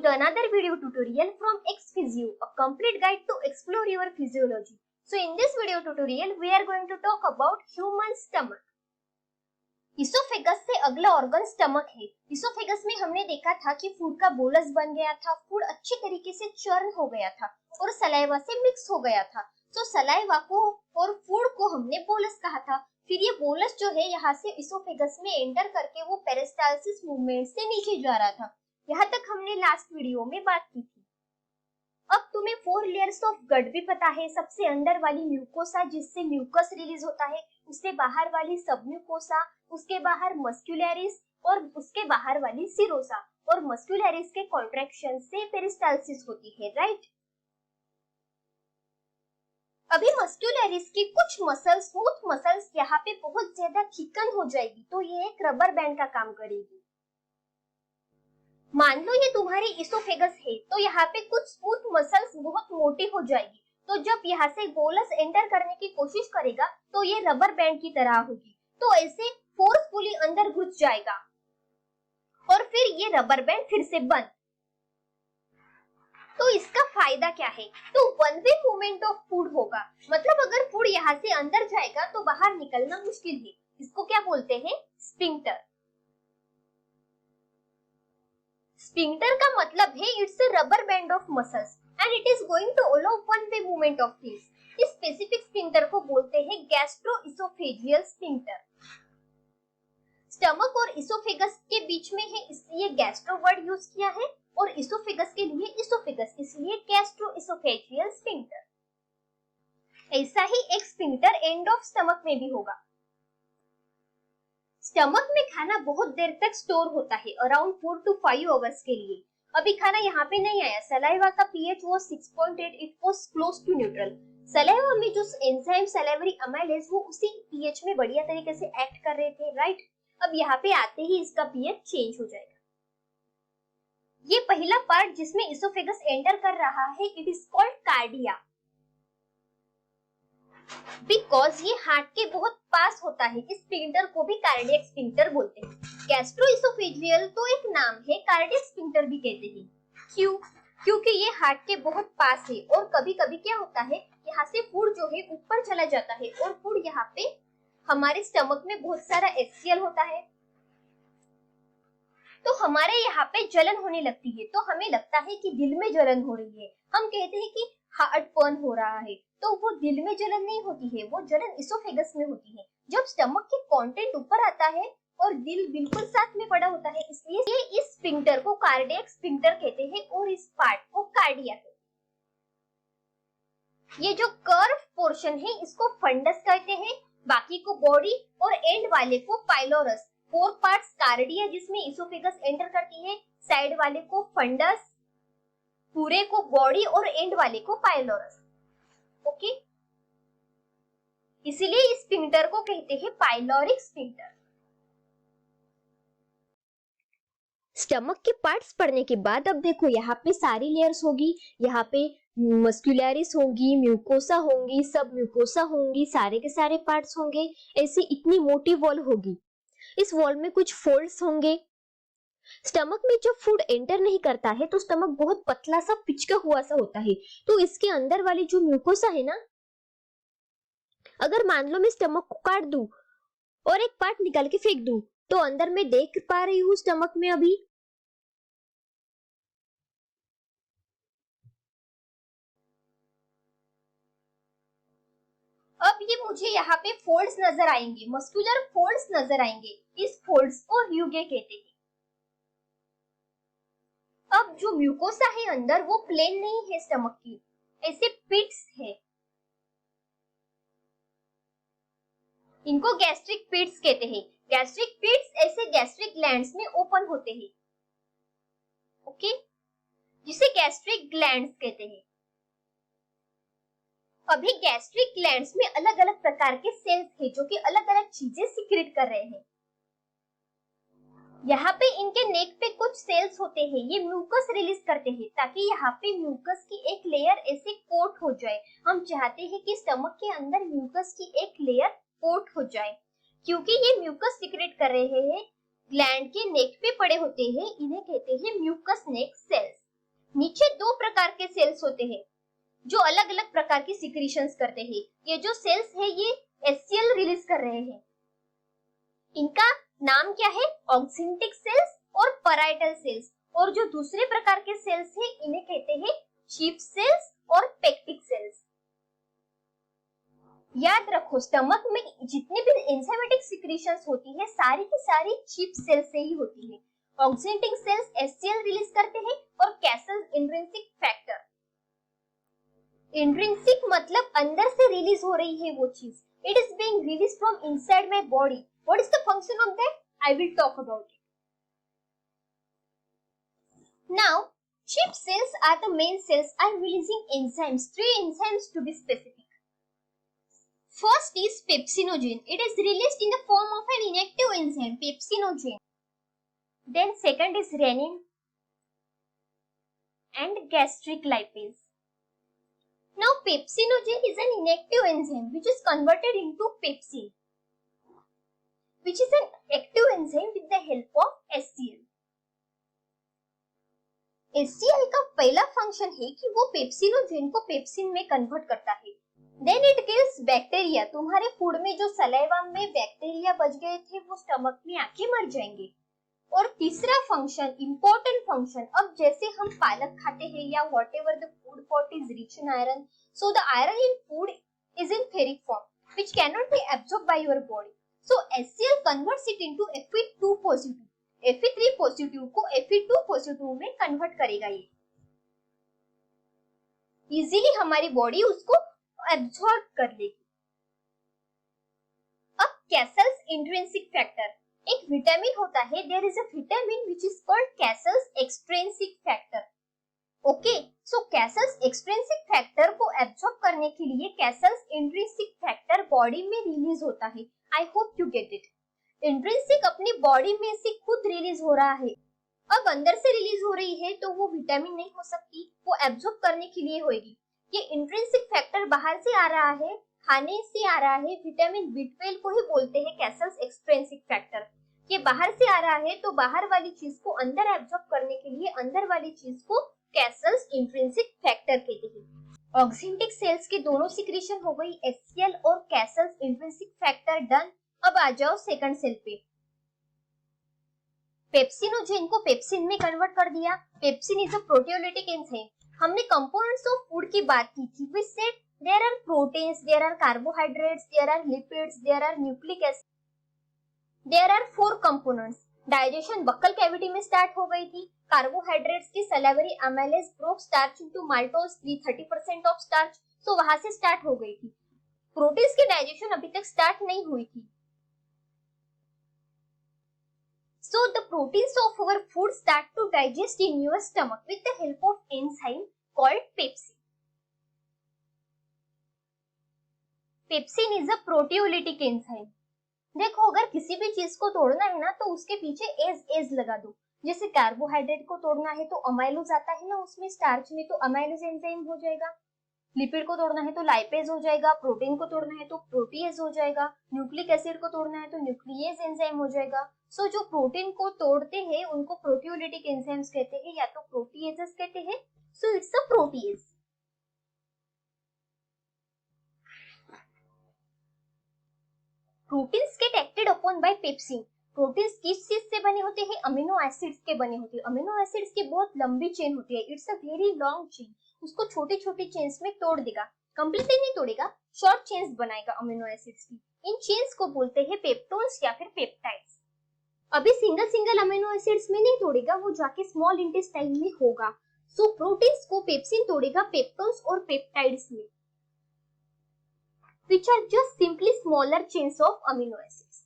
the another video tutorial from XPhysio, a complete guide to explore your physiology. So in this video tutorial, we are going to talk about human stomach. Oesophagus से अगला organ stomach है। Oesophagus में हमने देखा था कि food का bolus बन गया था, फूड अच्छे तरीके से चर्न हो गया था और सलाइवा से मिक्स हो गया था। तो सलाइवा को और फूड को हमने बोलस कहा था। फिर ये बोलस जो है यहाँ से इसोफेगस में एंटर करके वो पेरिस्टाल्सिस मूवमेंट से नीचे जा रहा था। यहाँ तक हमने लास्ट वीडियो में बात की थी। अब तुम्हें 4 लेयर्स ऑफ गट भी पता है। सबसे अंदर वाली म्यूकोसा जिससे म्यूकस रिलीज होता है, उससे बाहर वाली सब म्यूकोसा, उसके बाहर मस्कुलरिस और उसके बाहर वाली सिरोसा, और मस्कुलरिस के कॉन्ट्रैक्शन से पेरिस्टाल्सिस होती है, राइट। अभी मस्कुलरिस की कुछ मसल्स, स्मूथ मसल्स यहाँ पे बहुत ज्यादा थिकन हो जाएगी, तो ये एक रबर बैंड का काम करेगी। मान लो ये तुम्हारी इसोफेगस है, तो यहाँ पे कुछ स्मूथ मसल्स बहुत मोटी हो जाएगी। तो जब यहाँ से बोलस एंटर करने की कोशिश करेगा तो ये रबर बैंड की तरह होगी, तो ऐसे फोर्सफुली अंदर घुस जाएगा और फिर ये रबर बैंड फिर से बंद। तो इसका फायदा क्या है? तो one way movement of food होगा। मतलब अगर फूड यहाँ से अंदर जाएगा तो बाहर निकलना मुश्किल है। इसको क्या बोलते हैं? स्फिंक्टर। स्फिंक्टर का मतलब है it's a rubber band of muscles and it is going to allow one way movement of things. इस स्पेसिफिक स्फिंक्टर को बोलते हैं गैस्ट्रोइसोफेजियल स्फिंक्टर। स्टमक और इसोफेगस के बीच में है, इसलिए गैस्ट्रो वर्ड यूज किया है, और इसोफेगस के लिए इसोफेगस, इसलिए गैस्ट्रोइसोफेजियल स्फिंक्टर। ऐसा ही एक स्फिंक्टर एंड ऑफ स्टमक में भी होगा। स्टमक में खाना बहुत देर तक स्टोर होता है, अराउंड 4 to 5 आवर्स के लिए। अभी खाना यहाँ पे नहीं आया। सलाइवा का पीएच वो 6.8, it was close to neutral. Saliva में जो एंजाइम सलाइवरी अमाइलेज वो उसी पीएच में बढ़िया तरीके से एक्ट कर रहे थे, राइट। अब यहाँ पे आते ही इसका पीएच चेंज हो जाएगा। ये पहला पार्ट जिसमें इसोफेगस एंटर कर रहा है, it is called cardia, because ये हार्ट के बहुत पास होता है। इस स्फिंक्टर को भी कार्डियक स्फिंक्टर बोलते हैं। गैस्ट्रोइसोफेजियल तो एक नाम है, कार्डियक स्फिंक्टर भी कहते हैं। क्यों? क्योंकि ये हार्ट के बहुत पास है और कभी कभी क्या होता है, यहाँ से फूड जो है ऊपर चला जाता है और फूड यहाँ पे हमारे स्टमक में बहुत सारा HCl होता है, तो हमारे यहाँ पे जलन होने लगती है। तो हमें लगता है कि दिल में जलन हो रही है, हम कहते हैं कि हार्ट बर्न हो रहा है। तो वो दिल में जलन नहीं होती है, वो जलन इसोफेगस में होती है। जब स्टमक के कंटेंट ऊपर आता है और दिल बिल्कुल साथ में पड़ा होता है, इसलिए इस स्फिंक्टर को कार्डियक स्फिंक्टर कहते हैं और इस पार्ट को कार्डिया कहते हैं। ये जो कर्व पोर्शन है इसको फंडस कहते हैं, बाकी को बॉडी और एंड वाले को पाइलोरस। 4 पार्ट्स कार्डिया जिसमें इसोफेगस एंटर करती है, साइड वाले को फंडस, पूरे को बॉडी और एंड वाले को पाइलोरस। ओके, इसीलिए इस स्फिंक्टर को कहते हैं पाइलोरिक स्फिंक्टर। स्टमक के पार्ट्स पढ़ने के बाद अब देखो यहाँ पे सारी लेयर्स होगी। यहाँ पे मस्कुलरिस होंगी, म्यूकोसा होंगी, सब म्यूकोसा होंगी, सारे के सारे पार्ट्स होंगे। ऐसी इतनी मोटी वॉल होगी। इस वॉल में कुछ फोल्ड्स होंगे। स्टमक में जब फूड एंटर नहीं करता है तो स्टमक बहुत पतला सा पिचका हुआ सा होता है। तो इसके अंदर वाली जो म्यूकोसा है ना, अगर मान लो मैं स्टमक को काट दूं और एक पार्ट निकाल के फेंक दूं, तो अंदर मैं देख पा रही हूँ स्टमक में अभी अब ये मुझे यहाँ पे फोल्ड्स नजर आएंगे, मस्कुलर फोल्ड्स नजर आएंगे। इस फोल्ड्स को ह्यूगे कहते हैं। अब जो म्यूकोसा है अंदर वो प्लेन नहीं है स्टमक की, ऐसे पिट्स है। इनको गैस्ट्रिक पिट्स कहते हैं। गैस्ट्रिक पिट्स ऐसे गैस्ट्रिक ग्लैंड्स में ओपन होते हैं, ओके, जिसे गैस्ट्रिक ग्लैंड्स कहते हैं। अभी गैस्ट्रिक ग्लैंड्स में अलग अलग प्रकार के सेल्स है जो कि अलग अलग चीजें सीक्रेट कर रहे हैं। यहाँ पे इनके नेक पे कुछ सेल्स होते हैं, ये म्यूकस रिलीज करते हैं ताकि यहाँ पे म्यूकस की एक लेयर ऐसे कोट हो जाए। हम चाहते हैं कि स्टमक के अंदर म्यूकस की एक लेयर कोट हो जाए, क्योंकि ये म्यूकस सीक्रेट कर रहे हैं, ग्लैंड के नेक पे पड़े होते हैं, इन्हें कहते हैं म्यूकस नेक सेल्स। नीचे दो प्रकार के सेल्स होते हैं जो अलग अलग प्रकार की सिक्रीशंस करते हैं। ये जो सेल्स है ये HCl रिलीज कर रहे हैं। इनका नाम क्या है? ऑक्सिंटिक सेल्स और पैराइटल सेल्स। और जो दूसरे प्रकार के सेल्स है इन्हें कहते हैं चीफ सेल्स और पेक्टिक सेल्स। याद रखो, स्टमक में जितने भी एंजाइमेटिक सिक्रीशंस होती है सारी की सारी चीफ सेल्स से ही होती है। ऑक्सिंटिक सेल्स HCl रिलीज करते हैं और कैसल्स इंट्रिंसिक फैक्टर। इंट्रिंसिक मतलब अंदर से रिलीज हो रही है वो चीज। It is being release from inside my body. What is the function of that? I will talk about it. Now chief cells are the main cells are releasing enzymes, 3 enzymes to be specific. First is pepsinogen. It is released in the form of an inactive enzyme, pepsinogen. Then second is renin and gastric lipase. Now pepsinogen is an inactive enzyme which is converted into pepsin, which is an active enzyme with the help of HCl. HCl का पहला function है कि वो pepsinogen को pepsin में convert करता है। Then it kills bacteria. तुम्हारे फूड में जो सलाइवा में बैक्टीरिया बच गए थे वो स्टमक में आके मर जाएंगे। और तीसरा फंक्शन, इंपॉर्टेंट फंक्शन, अब जैसे हम पालक खाते हैं या whatever the food pot is rich in iron, so the iron in food is in ferric form which can not be absorbed by your body. So HCl converts it into Fe2 positive. Fe3 positive को Fe2 positive में convert करेगा। ये easily हमारी body उसको absorb कर लेगी। अब Castle's intrinsic factor, एक विटामिन होता है, there is a vitamin which is called Castle's extrinsic factor. Okay, so Castle's extrinsic factor को एब्सॉर्ब करने के लिए कैसल्स इंट्रिंसिक फैक्टर बॉडी में रिलीज होता है। I hope you get it. Intrinsic अपनी बॉडी में से खुद रिलीज हो रहा है। अब अंदर से रिलीज हो रही है तो वो विटामिन नहीं हो सकती, वो एब्सॉर्ब करने के लिए होगी। ये इंट्रिंसिक फैक्टर बाहर से आ रहा है, खाने से आ रहा है। विटामिन B12 को ही बोलते हैं कैसल्स एक्सट्रिंसिक फैक्टर। ये बाहर से आ रहा है तो बाहर वाली चीज को अंदर एब्सॉर्ब करने के लिए अंदर वाली चीज को कैसल्स इंट्रिंसिक फैक्टर कहते हैं। ऑक्सिंटिक सेल्स के दोनों सिक्रीशन हो गई, HCl और कैसल्स इंट्रिंसिक फैक्टर डन। अब आ जाओ सेकंड सेल पे। पेप्सिनोजेन को पेप्सिन में कन्वर्ट कर दिया। Pepsin is a proteolytic enzyme. हमने कंपोनेंट्स ऑफ फूड की बात की थी। We said there are proteins, there are carbohydrates, there are lipids, there are nucleic acid, there are 4 components. Digestion buccal cavity में start हो गई थी। कार्बोहाइड्रेट्स की salivary amylase broke starch into maltose 30% of starch, so वहां से start हो गई थी। प्रोटीन्स की डाइजेशन अभी तक स्टार्ट नहीं हुई थी। So the proteins of our food start to digest in your stomach with the help of enzyme called pepsin. Pepsin is a proteolytic enzyme. देखो, अगर किसी भी चीज को तोड़ना है ना तो उसके पीछे एज लगा दो। जैसे कार्बोहाइड्रेट को तोड़ना है तो अमाइलोज आता है ना उसमें, स्टार्च में, तो अमाइलोज एंजाइम हो जाएगा। लिपिड को तोड़ना है तो लाइपेज हो जाएगा। प्रोटीन को तोड़ना है तो प्रोटीएज हो जाएगा। न्यूक्लिक एसिड को तोड़ना है तो न्यूक्लियेज एंजाइम हो जाएगा। सो जो प्रोटीन को तोड़ते हैं उनको प्रोटियोलिटिक एंजाइम्स कहते हैं या तो प्रोटीएजेस कहते हैं। So it's a protease. Proteins get acted upon by pepsin. Proteins किस चीज से बने होते हैं? अमीनो एसिड्स के बने होते हैं। अमीनो एसिड्स की बहुत लंबी चेन होती है। It's a very long chain. उसको छोटी छोटी चेन्स में तोड़ देगा, कंप्लीटली नहीं तोड़ेगा, शॉर्ट चेन्स बनाएगा अमीनो एसिड्स की। इन चेन्स को बोलते हैं पेप्टोन्स या फिर पेप्टाइड्स। अभी सिंगल अमीनो एसिड्स में नहीं तोड़ेगा, वो जाके स्मॉल इंटेस्टाइन में होगा। सो प्रोटीन्स को पेप्सिन तोड़ेगा पेप्टोन्स और पेप्टाइड्स में, which are just simply smaller chains of amino acids.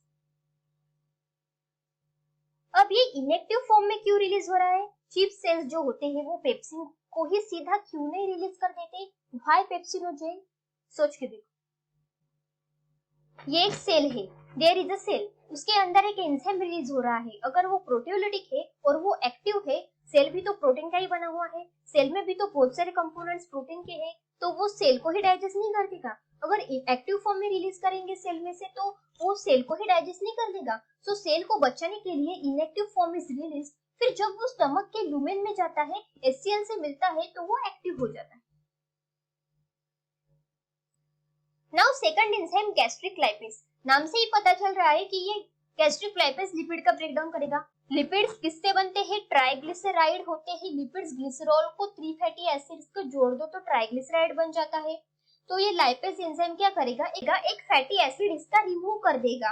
अब ये इनएक्टिव फॉर्म में क्यों रिलीज हो रहा है? चीफ सेल्स जो होते हैं वो पेप्सिन को ही सीधा क्यों नहीं रिलीज कर देते? Why pepsinogen? सोच के देखो। ये एक सेल है, देयर इज अ सेल, उसके अंदर एक एंजाइम रिलीज हो रहा है। अगर वो प्रोटियोलिटिक है और वो एक्टिव है, सेल भी तो प्रोटीन का ही बना हुआ है, सेल में भी तो बहुत सारे कंपोनेंट्स प्रोटीन के हैं, तो वो सेल को ही डाइजेस्ट नहीं कर देगा। अगर एक्टिव फॉर्म में रिलीज करेंगे सेल में से तो वो सेल को ही डाइजेस्ट नहीं कर देगा। सो सेल को बचाने के लिए इनएक्टिव फॉर्म इज रिलीज्ड फिर जब वो स्टमक के लुमेन में जाता है, HCl से मिलता है तो वो एक्टिव हो जाता है। Now second enzyme gastric lipase. नाम से ही पता चल रहा है कि ये गैस्ट्रिक लाइपेज लिपिड का ब्रेकडाउन करेगा। लिपिड्स किससे बनते हैं? ट्राइग्लिसराइड होते हैं लिपिड्स। ग्लिसरॉल को 3 फैटी एसिड्स को जोड़ दो तो ट्राइग्लिसराइड बन जाता है। तो ये लाइपेज एंजाइम क्या करेगा? एक फैटी एसिड इसका रिमूव कर देगा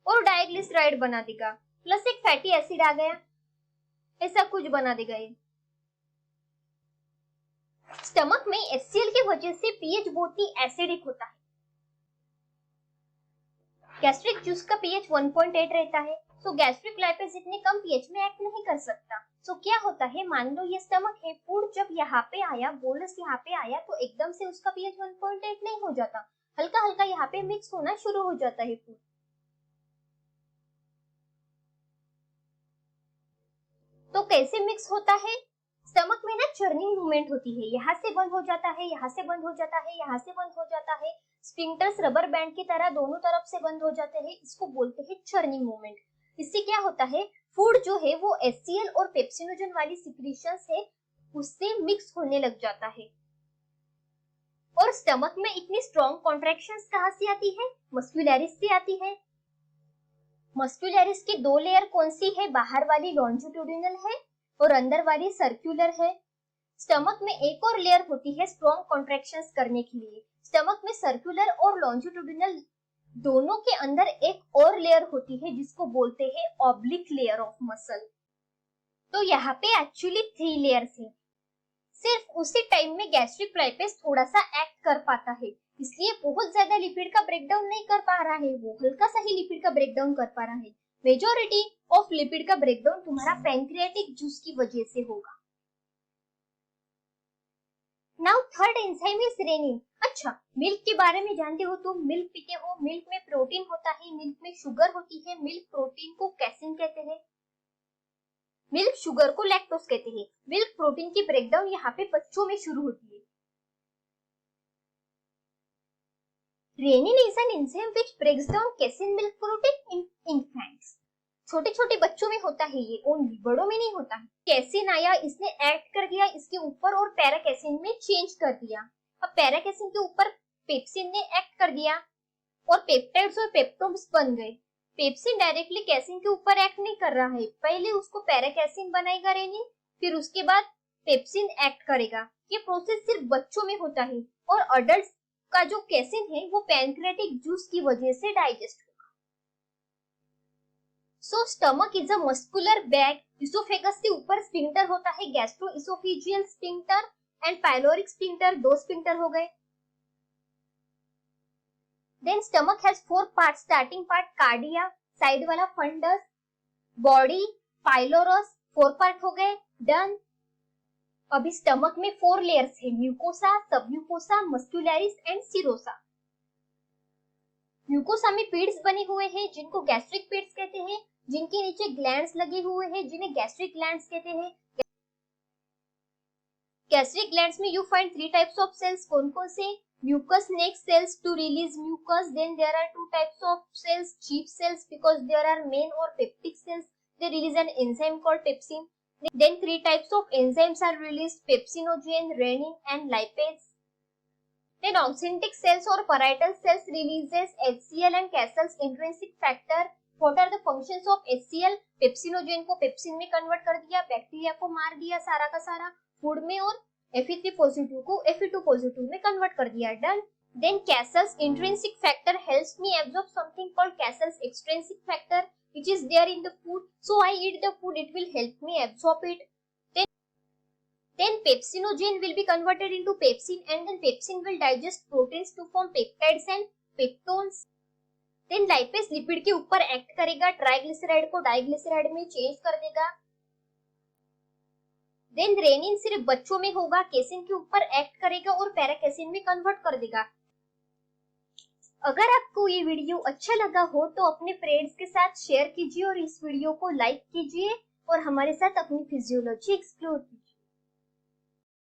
और डाइग्लिसराइड बना देगा, प्लस एक फैटी एसिड आ गया, ऐसा कुछ बना देगा ये। स्टमक में HCl की वजह से पीएच बहुत ही एसिडिक होता है। गैस्ट्रिक जूस का पीएच 1.8 रहता है, सो गैस्ट्रिक लाइपेज इतने कम पीएच में एक्ट नहीं कर सकता। सो क्या होता है, मान लो ये स्टमक है, फूड जब यहाँ पे आया, बोलस यहाँ पे आया तो एकदम से उसका पीएच 1.8 नहीं हो जाता, हल्का हल्का यहाँ पे मिक्स होना शुरू हो जाता है फूड। तो कैसे मिक्स होता है? स्टमक में ना चर्निंग मूवमेंट होती है, यहाँ से बंद हो जाता है, यहाँ से बंद हो जाता है, यहाँ से बंद हो जाता है। स्फिंक्टर्स रबर बैंड की तरह दोनों तरफ से बंद हो जाते हैं, इसको बोलते हैं चर्निंग मूवमेंट। इससे क्या होता है, फूड जो है वो HCl और पेप्सिनोजन वाली सिक्रीशंस है उससे मिक्स होने लग जाता है। और स्टमक में इतनी स्ट्रॉन्ग कॉन्ट्रैक्शंस कहाँ से आती है? मस्कुलरिस से आती है। मस्कुलरिस की 2 लेयर कौन सी है? बाहर वाली लॉन्जिट्यूडिनल है और अंदर वाली सर्कुलर है। स्टमक में एक और लेयर होती है स्ट्रॉन्ग कॉन्ट्रैक्शंस करने के लिए। स्टमक में सर्कुलर और लॉन्जिट्यूडिनल दोनों के अंदर एक और लेयर होती है जिसको बोलते हैं ऑब्लिक लेयर ऑफ मसल। तो यहाँ पे एक्चुअली 3 लेयर्स है। सिर्फ उसी टाइम में गैस्ट्रिक लाइपेज थोड़ा सा एक्ट कर पाता है, इसलिए बहुत ज्यादा लिपिड का ब्रेकडाउन नहीं कर पा रहा है, वो हल्का सा ही लिपिड का ब्रेकडाउन कर पा रहा है। मेजॉरिटी ऑफ लिपिड का ब्रेकडाउन तुम्हारा पैंक्रियाटिक जूस की वजह से होगा। Now third enzyme is rennin. अच्छा, मिल्क के बारे में जानते हो, तुम मिल्क पीते हो, मिल्क में प्रोटीन होता है, मिल्क में शुगर होती है, मिल्क प्रोटीन को कैसिन कहते हैं, मिल्क शुगर को लैक्टोज कहते हैं। मिल्क प्रोटीन की ब्रेकडाउन यहाँ पे बच्चों में शुरू होती है। Rennin is an enzyme which breaks down casein milk protein in infants. छोटे छोटे बच्चों में होता है ये, ओनली बड़ों में नहीं होता है। कैसिन आया, इसने एक्ट कर दिया इसके ऊपर और पैराकैसिन में चेंज कर दिया। अब पैराकैसिन के ऊपर पेप्सिन ने एक्ट कर दिया और पेप्टाइड्स और पेप्टोन्स बन गए। पेप्सिन डायरेक्टली कैसिन के ऊपर एक्ट नहीं कर रहा है, पहले उसको पैराकैसिन बनाएगा रेनिन, फिर उसके बाद पेप्सिन एक्ट करेगा। ये प्रोसेस सिर्फ बच्चों में होता है और अडल्ट का जो कैसिन है वो पैंक्रियाटिक जूस की वजह से डाइजेस्ट होगा। So stomach is a muscular bag. Oesophagus के ऊपर स्फिंक्टर होता है, gastroesophageal sphincter and pyloric sphincter, 2 sphincter हो गए। Then stomach has 4 parts. Starting part cardia, side वाला फंडस, बॉडी, पाइलोरस, 4 पार्ट हो गए, डन। अभी स्टमक में 4 लेयर्स है, mucosa, submucosa, muscularis and serosa. Mucosa में पीड्स बने हुए हैं जिनको गैस्ट्रिक पीड्स कहते हैं, जिनके नीचे ग्लैंड्स लगे हुए हैं जिन्हें गैस्ट्रिक ग्लैंड्स कहते हैं। गैस्ट्रिक ग्लैंड्स में you find 3 types of cells. कौन कौन से? Mucus makes cells to release mucus. Then there are 2 types of cells, chief cells, because there are main or peptic cells. They release an enzyme called pepsin. Then 3 types of enzymes are released: pepsinogen, renin, and lipase. Then oxyntic cells or parietal cells releases HCl and Cassell's intrinsic factor. What are the functions of HCl? Pepsinogen को pepsin में convert कर दिया, bacteria को मार दिया सारा का सारा फूड में, और Fe3 पॉजिटिव को Fe2 पॉजिटिव में कन्वर्ट कर दिया, done. Then Cassell's intrinsic factor helps me absorb something called Cassell's extrinsic factor, which is there in the food. So I eat the food, it will help me absorb it. Then pepsinogen will be converted into pepsin, and then pepsin will digest proteins to form peptides and peptones. Then lipase lipid के ऊपर act करेगा, triglyceride को diglyceride में change कर देगा। Then rennin सिर्फ बच्चों में होगा, कैसिन के ऊपर एक्ट करेगा और पैराकैसिन में कन्वर्ट कर देगा। अगर आपको ये वीडियो अच्छा लगा हो तो अपने फ्रेंड्स के साथ शेयर कीजिए और इस वीडियो को लाइक कीजिए और हमारे साथ अपनी फिजियोलॉजी एक्सप्लोर कीजिए।